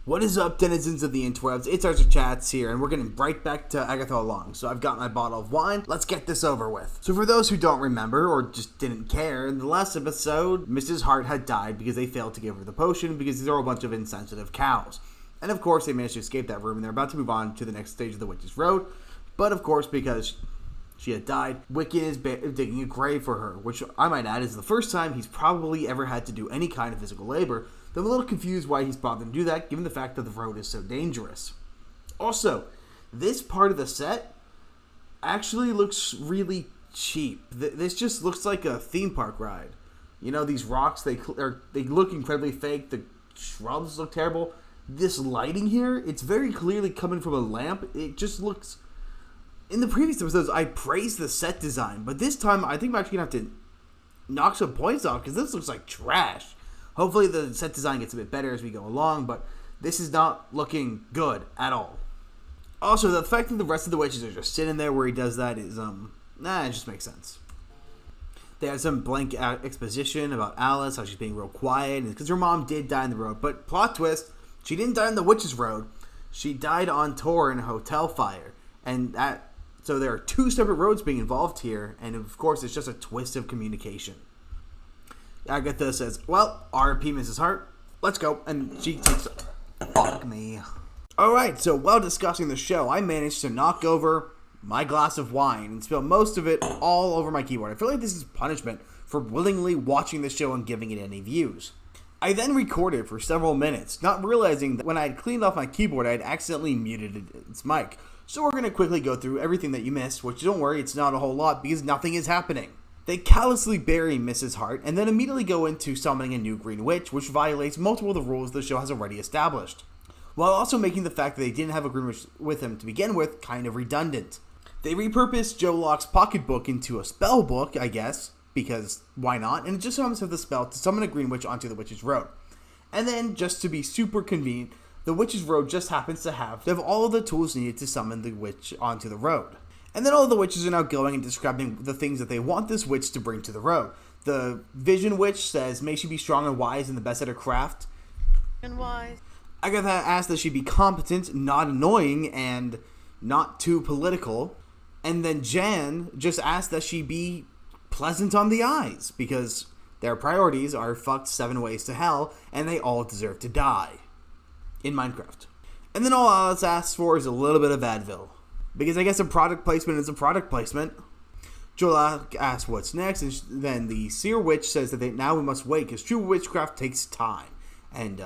What is up, denizens of the interwebs? It's Archer Chats here, and we're getting right back to Agatha along. So I've got my bottle of wine. Let's get this over with. So for those who don't remember, or just didn't care, in the last episode, Mrs. Hart had died because they failed to give her the potion because there were a bunch of insensitive cows. And of course, they managed to escape that room, and they're about to move on to the next stage of the Witch's Road. But of course, because she had died, Wiccan is digging a grave for her, which I might add is the first time he's probably ever had to do any kind of physical labor. I'm a little confused why he's bothering to do that, given the fact that the road is so dangerous. Also, this part of the set actually looks really cheap. This just looks like a theme park ride. You know, these rocks, they look incredibly fake. The shrubs look terrible. This lighting here, it's very clearly coming from a lamp. It just looks... In the previous episodes, I praised the set design, but this time I think I'm actually going to have to knock some points off because this looks like trash. Hopefully the set design gets a bit better as we go along, but this is not looking good at all. Also, the fact that the rest of the witches are just sitting there where he does that is, it just makes sense. They have some blank exposition about Alice, how she's being real quiet, because her mom did die on the road. But plot twist, she didn't die on the witch's road. She died on tour in a hotel fire. So there are two separate roads being involved here, and of course it's just a twist of communication. Agatha says, well, R.P. Mrs. Hart, let's go. And she takes fuck me. Alright, so while discussing the show, I managed to knock over my glass of wine and spill most of it all over my keyboard. I feel like this is punishment for willingly watching the show and giving it any views. I then recorded for several minutes, not realizing that when I had cleaned off my keyboard, I had accidentally muted its mic. So we're going to quickly go through everything that you missed, which don't worry, it's not a whole lot because nothing is happening. They callously bury Mrs. Hart and then immediately go into summoning a new Green Witch, which violates multiple of the rules the show has already established, while also making the fact that they didn't have a Green Witch with him to begin with kind of redundant. They repurposed Joe Locke's pocketbook into a spell book, I guess, because why not, and it just happens to have the spell to summon a Green Witch onto the Witch's Road. And then, just to be super convenient, the Witch's Road just happens to have all of the tools needed to summon the witch onto the road. And then all of the witches are now going and describing the things that they want this witch to bring to the road. The Vision Witch says, may she be strong and wise and the best at her craft. And wise. Agatha asks that she be competent, not annoying, and not too political. And then Jan just asks that she be pleasant on the eyes, because their priorities are fucked 7 ways to hell, and they all deserve to die. In Minecraft. And then all Alice asks for is a little bit of Advil. Because I guess a product placement is a product placement. Joel asks what's next, and then the Seer Witch says that now we must wait, because true witchcraft takes time. And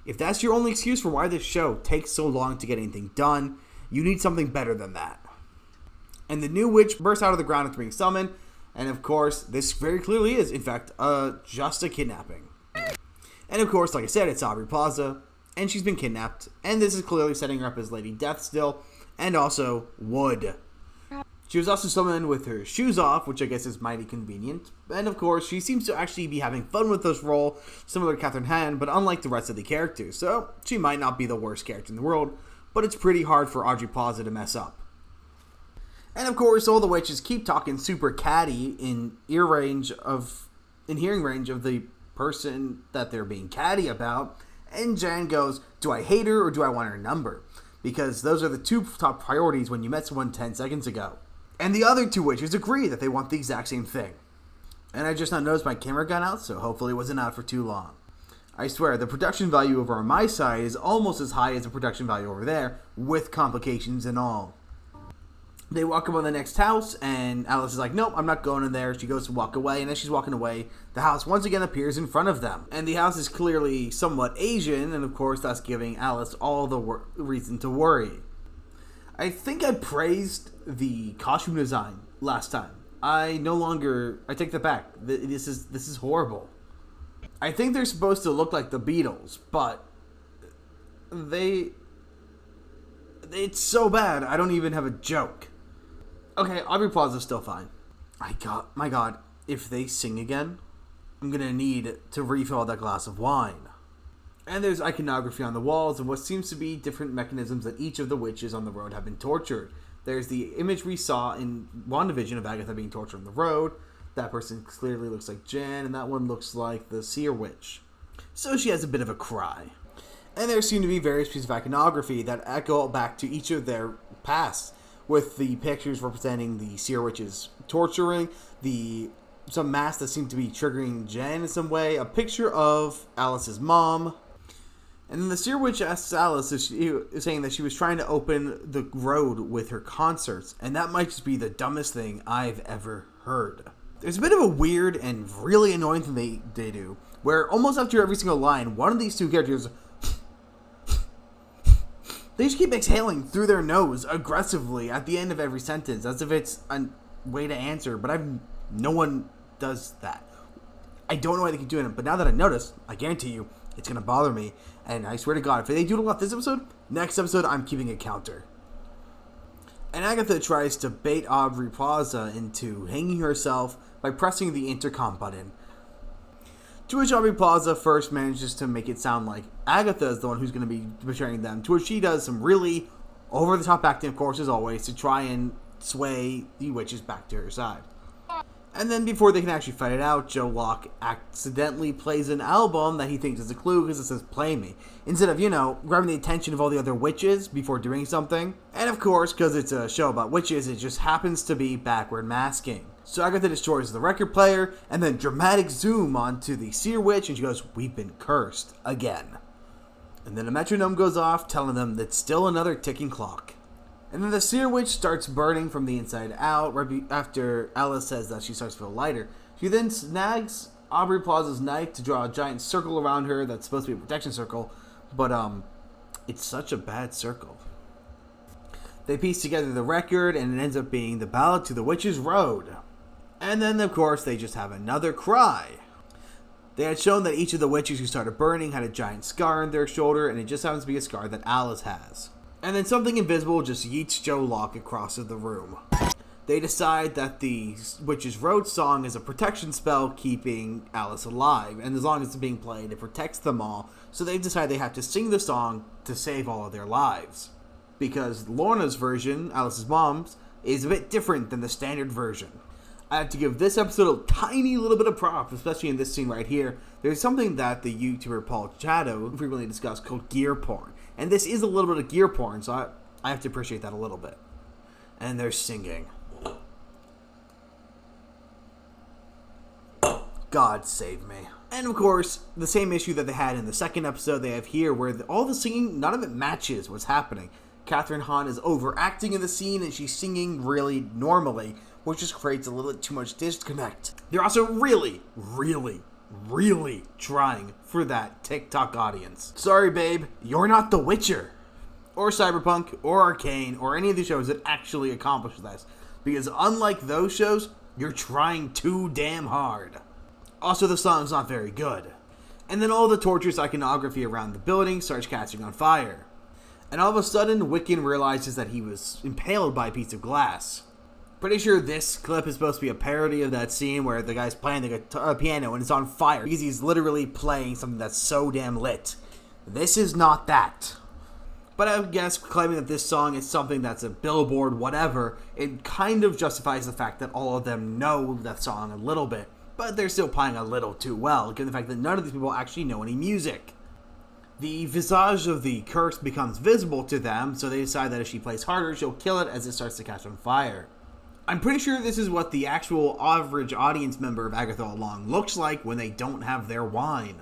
if that's your only excuse for why this show takes so long to get anything done, you need something better than that. And the new witch bursts out of the ground after being summoned, and of course, this very clearly is, in fact, just a kidnapping. And of course, like I said, it's Aubrey Plaza, and she's been kidnapped, and this is clearly setting her up as Lady Death still, and also Wood. She was also summoned with her shoes off, which I guess is mighty convenient. And of course, she seems to actually be having fun with this role, similar to Catherine Hahn, but unlike the rest of the characters. So, she might not be the worst character in the world, but it's pretty hard for Aubrey Plaza to mess up. And of course, all the witches keep talking super catty in hearing range of the person that they're being catty about. And Jan goes, do I hate her or do I want her number? Because those are the two top priorities when you met someone 10 seconds ago. And the other two witches agree that they want the exact same thing. And I just now noticed my camera got out, so hopefully it wasn't out for too long. I swear, the production value over on my side is almost as high as the production value over there, with complications and all. They walk up on the next house, and Alice is like, nope, I'm not going in there. She goes to walk away, and as she's walking away, the house once again appears in front of them. And the house is clearly somewhat Asian, and of course that's giving Alice all the reason to worry. I think I praised the costume design last time. I take that back. This is horrible. I think they're supposed to look like the Beatles, but it's so bad, I don't even have a joke. Okay, Aubrey Plaza's still fine. My god, if they sing again, I'm gonna need to refill that glass of wine. And there's iconography on the walls of what seems to be different mechanisms that each of the witches on the road have been tortured. There's the image we saw in WandaVision of Agatha being tortured on the road. That person clearly looks like Jan, and that one looks like the Seer Witch. So she has a bit of a cry. And there seem to be various pieces of iconography that echo back to each of their pasts, with the pictures representing the Seer Witches torturing, some mask that seemed to be triggering Jen in some way, a picture of Alice's mom. And then the Seer Witch asks Alice if she is saying that she was trying to open the road with her concerts, and that might just be the dumbest thing I've ever heard. There's a bit of a weird and really annoying thing they do, where almost after every single line, one of these two characters, they just keep exhaling through their nose aggressively at the end of every sentence, as if it's a way to answer, but no one does that. I don't know why they keep doing it, but now that I notice, I guarantee you, it's going to bother me, and I swear to God, if they do it a lot this episode, next episode, I'm keeping a counter. And Agatha tries to bait Aubrey Plaza into hanging herself by pressing the intercom button. To which Aubrey Plaza first manages to make it sound like Agatha is the one who's going to be betraying them, to which she does some really over-the-top acting, of course, as always, to try and sway the witches back to her side. And then before they can actually fight it out, Joe Locke accidentally plays an album that he thinks is a clue because it says "Play Me," instead of, grabbing the attention of all the other witches before doing something. And of course, because it's a show about witches, it just happens to be backward masking. So Agatha destroys the record player, and then dramatic zoom onto the Seer Witch, and she goes, "We've been cursed again." And then a metronome goes off, telling them that it's still another ticking clock. And then the Seer Witch starts burning from the inside out, right after Alice says that she starts to feel lighter. She then snags Aubrey Plaza's knife to draw a giant circle around her that's supposed to be a protection circle, but it's such a bad circle. They piece together the record, and it ends up being the Ballad to the Witch's Road. And then, of course, they just have another cry. They had shown that each of the witches who started burning had a giant scar on their shoulder, and it just happens to be a scar that Alice has. And then something invisible just yeets Joe Locke across the room. They decide that the Witch's Road song is a protection spell keeping Alice alive, and as long as it's being played, it protects them all, so they decide they have to sing the song to save all of their lives. Because Lorna's version, Alice's mom's, is a bit different than the standard version. I have to give this episode a tiny little bit of props, especially in this scene right here. There's something that the YouTuber Paul Chado frequently discussed called gear porn. And this is a little bit of gear porn, so I have to appreciate that a little bit. And they're singing. God save me. And of course, the same issue that they had in the second episode they have here, where all the singing, none of it matches what's happening. Catherine Hahn is overacting in the scene, and she's singing really normally, which just creates a little bit too much disconnect. They're also really trying for that TikTok audience. Sorry, babe, you're not The Witcher, or Cyberpunk, or Arcane, or any of the shows that actually accomplish this. Because unlike those shows, you're trying too damn hard. Also, the song's not very good. And then all the torturous iconography around the building starts catching on fire. And all of a sudden, Wiccan realizes that he was impaled by a piece of glass. Pretty sure this clip is supposed to be a parody of that scene where the guy's playing the piano and it's on fire because he's literally playing something that's so damn lit. This is not that. But I guess claiming that this song is something that's a billboard, whatever, it kind of justifies the fact that all of them know that song a little bit, but they're still playing a little too well, given the fact that none of these people actually know any music. The visage of the curse becomes visible to them, so they decide that if she plays harder, she'll kill it as it starts to catch on fire. I'm pretty sure this is what the actual average audience member of Agatha Along looks like when they don't have their wine.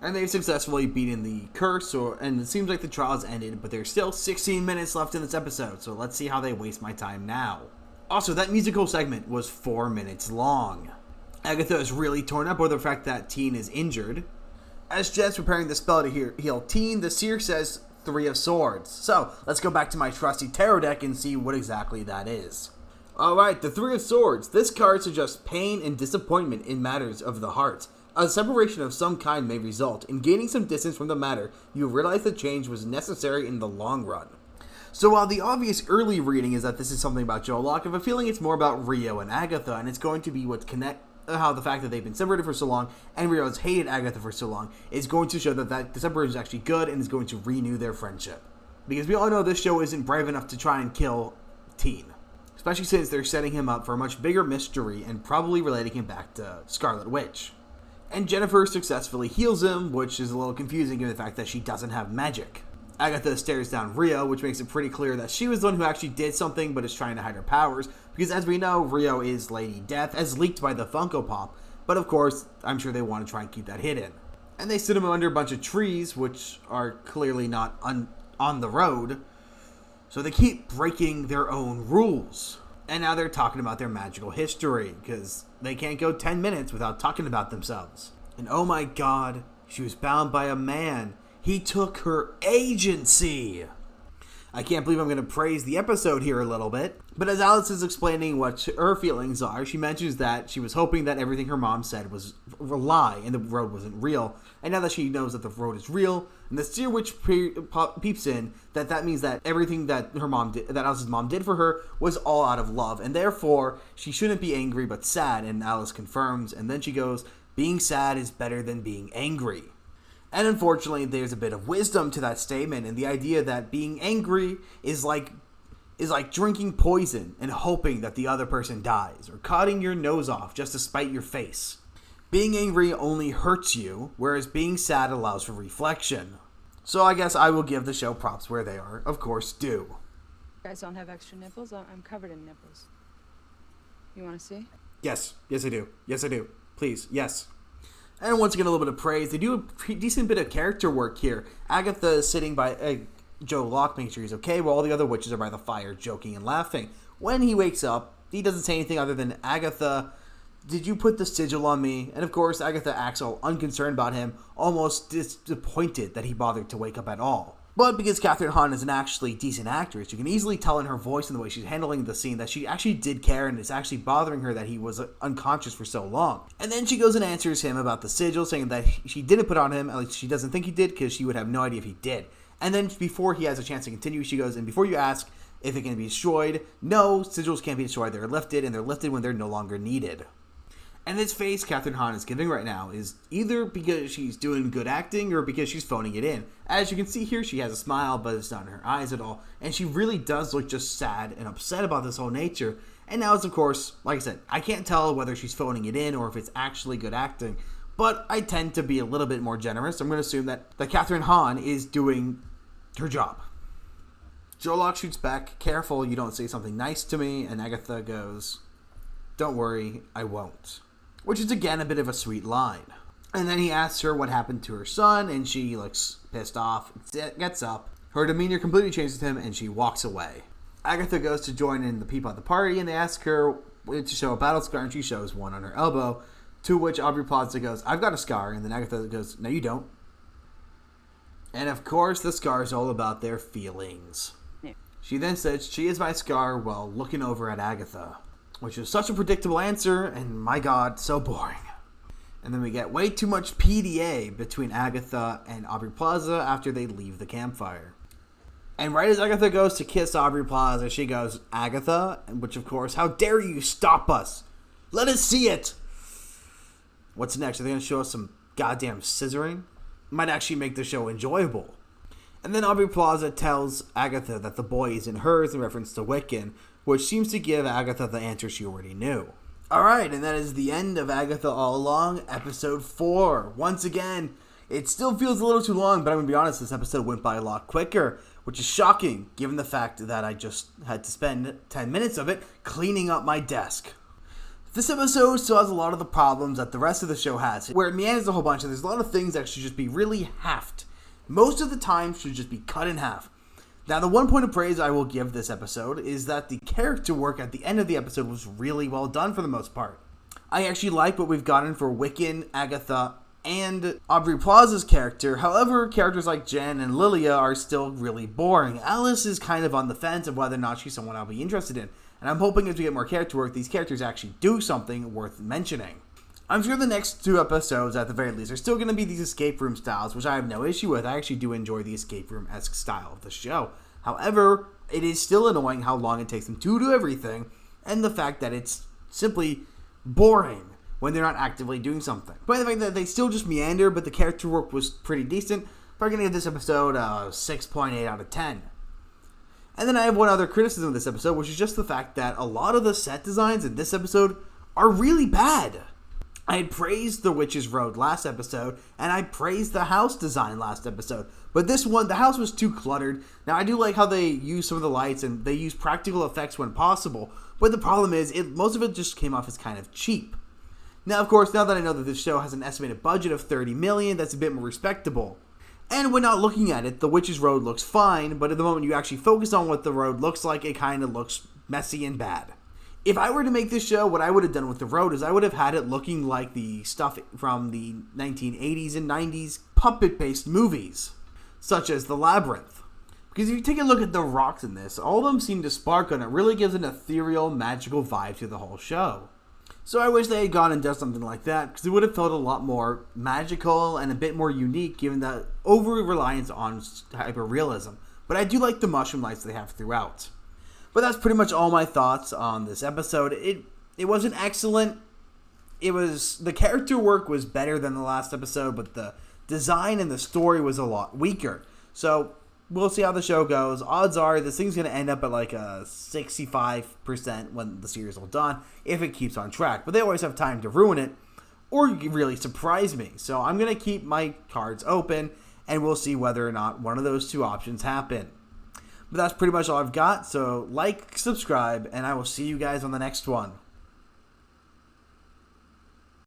And they've successfully beaten the curse, and it seems like the trial has ended, but there's still 16 minutes left in this episode, so let's see how they waste my time now. Also, that musical segment was 4 minutes long. Agatha is really torn up over the fact that Teen is injured. As Jed's preparing the spell to heal Teen, the Seer says 3 of Swords. So, let's go back to my trusty tarot deck and see what exactly that is. Alright, the 3 of Swords. This card suggests pain and disappointment in matters of the heart. A separation of some kind may result. In gaining some distance from the matter, you realize the change was necessary in the long run. So while the obvious early reading is that this is something about Joe Locke, I have a feeling it's more about Rio and Agatha, and it's going to be how the fact that they've been separated for so long, and Rio has hated Agatha for so long, is going to show that the separation is actually good, and is going to renew their friendship. Because we all know this show isn't brave enough to try and kill Teen. Especially since they're setting him up for a much bigger mystery and probably relating him back to Scarlet Witch. And Jennifer successfully heals him, which is a little confusing given the fact that she doesn't have magic. Agatha stares down Rio, which makes it pretty clear that she was the one who actually did something but is trying to hide her powers, because as we know, Rio is Lady Death, as leaked by the Funko Pop, but of course, I'm sure they want to try and keep that hidden. And they sit him under a bunch of trees, which are clearly not on the road, so they keep breaking their own rules. And now they're talking about their magical history, because they can't go 10 minutes without talking about themselves. And oh my god, she was bound by a man. He took her agency. I can't believe I'm going to praise the episode here a little bit. But as Alice is explaining what her feelings are, she mentions that she was hoping that everything her mom said was a lie and the road wasn't real. And now that she knows that the road is real, and the Seer Witch peeps in, that means that everything that her mom did, that Alice's mom did for her, was all out of love. And therefore, she shouldn't be angry but sad. And Alice confirms. And then she goes, being sad is better than being angry. And unfortunately, there's a bit of wisdom to that statement, and the idea that being angry is like drinking poison and hoping that the other person dies, or cutting your nose off just to spite your face. Being angry only hurts you, whereas being sad allows for reflection. So I guess I will give the show props where they are, of course, due. You guys don't have extra nipples? I'm covered in nipples. You want to see? Yes I do. Yes I do. Please, yes. And once again, a little bit of praise. They do a decent bit of character work here. Agatha is sitting by Joe Locke, making sure he's okay, while all the other witches are by the fire, joking and laughing. When he wakes up, he doesn't say anything other than, Agatha, did you put the sigil on me? And of course, Agatha acts all unconcerned about him, almost disappointed that he bothered to wake up at all. But because Kathryn Hahn is an actually decent actress, you can easily tell in her voice and the way she's handling the scene that she actually did care, and it's actually bothering her that he was unconscious for so long. And then she goes and answers him about the sigil, saying that she didn't put on him, at least she doesn't think he did, because she would have no idea if he did. And then before he has a chance to continue, she goes, and before you ask if it can be destroyed, no, sigils can't be destroyed. They're lifted, and they're lifted when they're no longer needed. And this face Kathryn Hahn is giving right now is either because she's doing good acting or because she's phoning it in. As you can see here, she has a smile, but it's not in her eyes at all. And she really does look just sad and upset about this whole nature. And now it's, of course, like I said, I can't tell whether she's phoning it in or if it's actually good acting. But I tend to be a little bit more generous. I'm going to assume that Kathryn Hahn is doing her job. Joe Locke shoots back, careful you don't say something nice to me. And Agatha goes, don't worry, I won't. Which is, again, a bit of a sweet line. And then he asks her what happened to her son, and she looks pissed off, gets up. Her demeanor completely changes to him, and she walks away. Agatha goes to join in the people at the party, and they ask her to show a battle scar, and she shows one on her elbow, to which Aubrey Plaza goes, I've got a scar, and then Agatha goes, no, you don't. And, of course, the scar is all about their feelings. Yeah. She then says, she is my scar, while looking over at Agatha. Which is such a predictable answer, and my god, so boring. And then we get way too much PDA between Agatha and Aubrey Plaza after they leave the campfire. And right as Agatha goes to kiss Aubrey Plaza, she goes, Agatha, which of course, how dare you stop us? Let us see it! What's next? Are they going to show us some goddamn scissoring? Might actually make the show enjoyable. And then Aubrey Plaza tells Agatha that the boy isn't hers in reference to Wiccan, which seems to give Agatha the answer she already knew. Alright, and that is the end of Agatha All Along, episode 4. Once again, it still feels a little too long, but I'm going to be honest, this episode went by a lot quicker, which is shocking, given the fact that I just had to spend 10 minutes of it cleaning up my desk. This episode still has a lot of the problems that the rest of the show has, where it meanders a whole bunch, and there's a lot of things that should just be really halved. Most of the time should just be cut in half. Now, the one point of praise I will give this episode is that the character work at the end of the episode was really well done for the most part. I actually like what we've gotten for Wiccan, Agatha, and Aubrey Plaza's character. However, characters like Jen and Lilia are still really boring. Alice is kind of on the fence of whether or not she's someone I'll be interested in. And I'm hoping as we get more character work, these characters actually do something worth mentioning. I'm sure the next 2 episodes, at the very least, are still going to be these escape room styles, which I have no issue with. I actually do enjoy the escape room-esque style of the show. However, it is still annoying how long it takes them to do everything, and the fact that it's simply boring when they're not actively doing something. But the fact that they still just meander, but the character work was pretty decent, I'm going to give this episode a 6.8 out of 10. And then I have one other criticism of this episode, which is just the fact that a lot of the set designs in this episode are really bad. I had praised the Witch's Road last episode, and I praised the house design last episode. But this one, the house was too cluttered. Now, I do like how they use some of the lights, and they use practical effects when possible. But the problem is, most of it just came off as kind of cheap. Now, of course, now that I know that this show has an estimated budget of $30 million, that's a bit more respectable. And when not looking at it, the Witch's Road looks fine, but at the moment you actually focus on what the road looks like, it kind of looks messy and bad. If I were to make this show, what I would have done with the road is I would have had it looking like the stuff from the 1980s and 90s puppet-based movies, such as The Labyrinth. Because if you take a look at the rocks in this, all of them seem to sparkle, and it really gives an ethereal, magical vibe to the whole show. So I wish they had gone and done something like that, because it would have felt a lot more magical and a bit more unique, given the over-reliance on hyper-realism. But I do like the mushroom lights they have throughout. But that's pretty much all my thoughts on this episode. It wasn't excellent. The character work was better than the last episode, but the design and the story was a lot weaker. So we'll see how the show goes. Odds are this thing's going to end up at like a 65% when the series is all done, if it keeps on track. But they always have time to ruin it or really surprise me. So I'm going to keep my cards open, and we'll see whether or not one of those two options happen. But that's pretty much all I've got, so like, subscribe, and I will see you guys on the next one.